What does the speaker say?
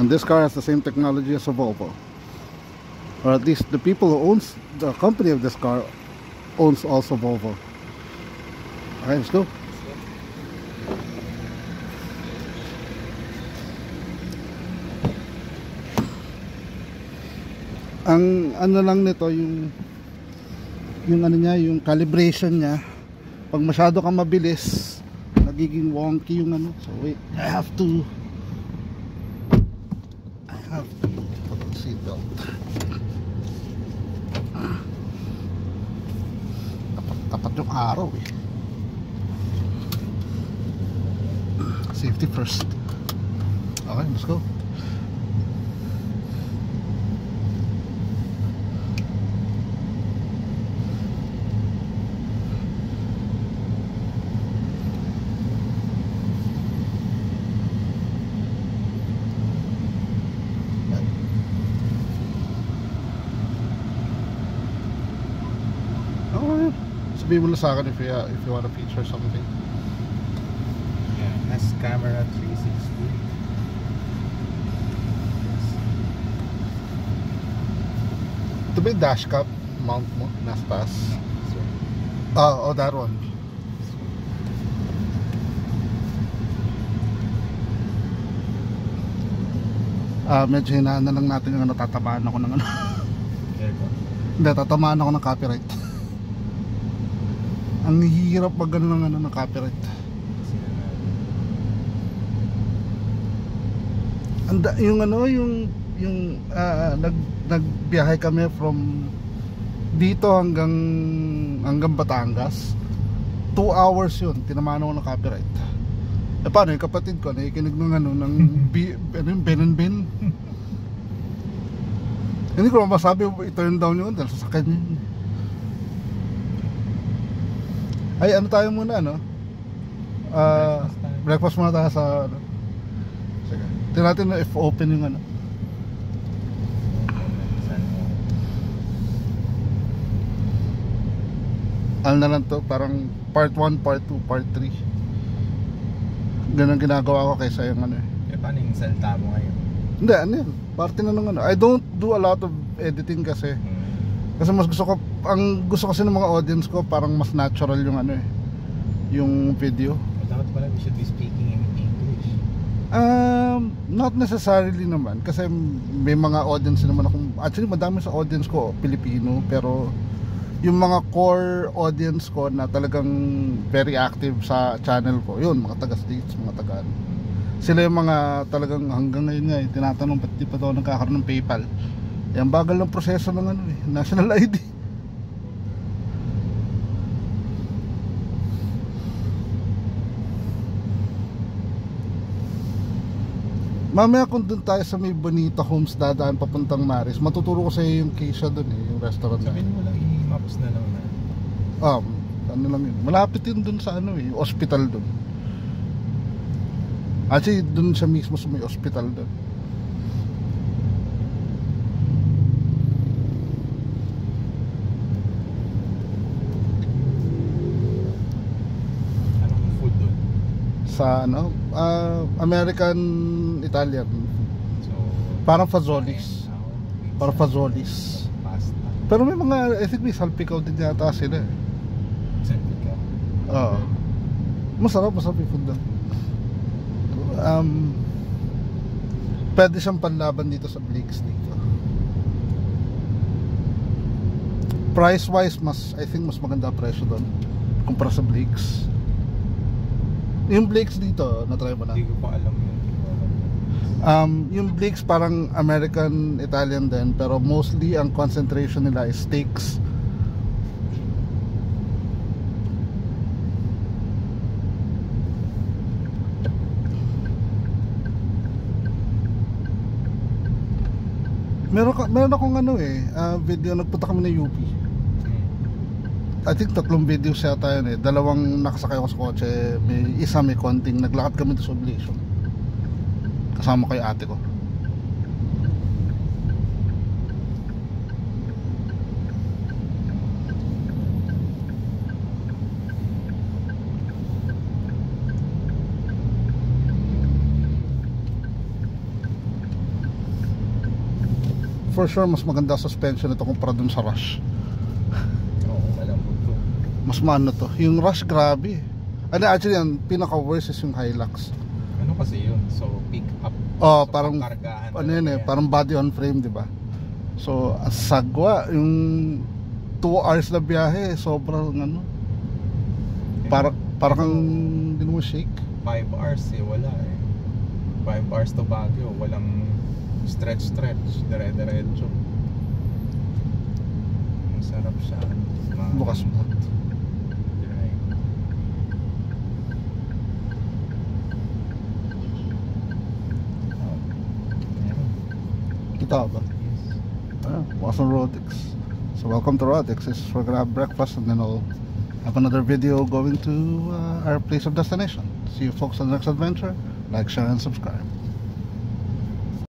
And this car has the same technology as a Volvo, or at least the people who owns the company of this car owns also Volvo. Okay, let's go. Ang ano lang nito, yung ano niya, yung calibration niya. Pag masyado kang mabilis, nagiging wonky yung ano. So wait, I have to put the seatbelt. Tapat yung araw eh. Safety first. Okay, let's go. Sabihin mo lang sa akin if you want to feature something. Yeah, has camera 360. Ito ba yung dashcam mount mo? Nasa taas? Oh, that one. Medyo hinaan na lang natin yung ano, tatamaan ako ng ano. Hindi, tatamaan ako ng copyright. Ang hirap pag gano'n ng ano, ng copyright. Yung ano, yung nagbiyahe kami from dito hanggang Batangas. 2 hours yun, tinamaan ako ng copyright. Eh paano yung kapatid ko, nakikinig ng ano, ng Ben and Ben. Hindi ko masabi i-turn down yun dahil sasakyan yun. Ay, ano tayo muna, no? Breakfast muna tayo sa ano. Sige, tingnan natin na if open yung ano. Ano na lang to, parang part 1, part 2, part 3. Ganun ginagawa ko kaysa yung ano eh. Paano yung salta mo ngayon? Hindi, ano yun, parte na ng ano. I don't do a lot of editing kasi. Kasi mas gusto ko, ang gusto kasi ng mga audience ko parang mas natural yung ano eh, yung video. Dapat pala we should be speaking in English. Not necessarily naman kasi may mga audience naman ako. Actually madami sa audience ko Pilipino, pero yung mga core audience ko na talagang very active sa channel ko, yun, mga taga-States, mga taga ano. Sila yung mga talagang hanggang ngayon nga tinatanong ba't di pa daw nagkakaroon ng PayPal. Yan, bagal ng proseso ng ano eh, national ID. Mamaya kung dun tayo sa may Bonita Homes dadaan papuntang Maris, matuturo ko sa iyo yung Keisha dun eh, yung restaurant. Sabihin mo lang i-maps na lang na. Ano lang yun, malapit yun dun sa ano eh, hospital dun. Actually dun siya mismo sa may hospital dun. Sa ano, American Italian. So, parang Fazoli's. Parang Fazoli's. Pasta. Pero may mga, I think may salpikaw din yata sila eh. Salpikaw? Oo. Masarap yung food doon. Pwede siyang panlaban dito sa Blake's dito. Price wise, I think mas maganda presyo doon kumpara sa Blake's. Yung Blake's dito, na-try mo na? Hindi ko pa alam yun. Yung Blake's parang American Italian din, pero mostly ang concentration nila is steaks. Meron akong ano eh, video, nagpunta kami ng UP. I think 3 videos yata yun eh. 2 nakasakay ako sa kotse, may isa may konting naglakad kami to sa Oblation. Kasama ko yung ate ko. for sure mas maganda suspension ito kumpara dun sa Rush. Oo, malambot to. Mas maano to. Yung Rush grabe. Ano actually ang pinaka worst is yung Hilux. Ano kasi yun? So pick up. Oh, so, parang pangkargahan ano talaga yun eh, yan. parang body on frame, 'di ba? So, ang sagwa yung 2 hours na biyahe, sobrang ano. Para kang hindi mo shake. 5 hours eh, wala eh. 5 hours to Baguio, walang stretch, dire-diretso. Masarap siya. Bukas mo. Dry. Kita ba? Was on Rodix. So welcome to Rodix. We're gonna have breakfast and then I'll have another video going to our place of destination. See you folks on the next adventure. Like, share and subscribe.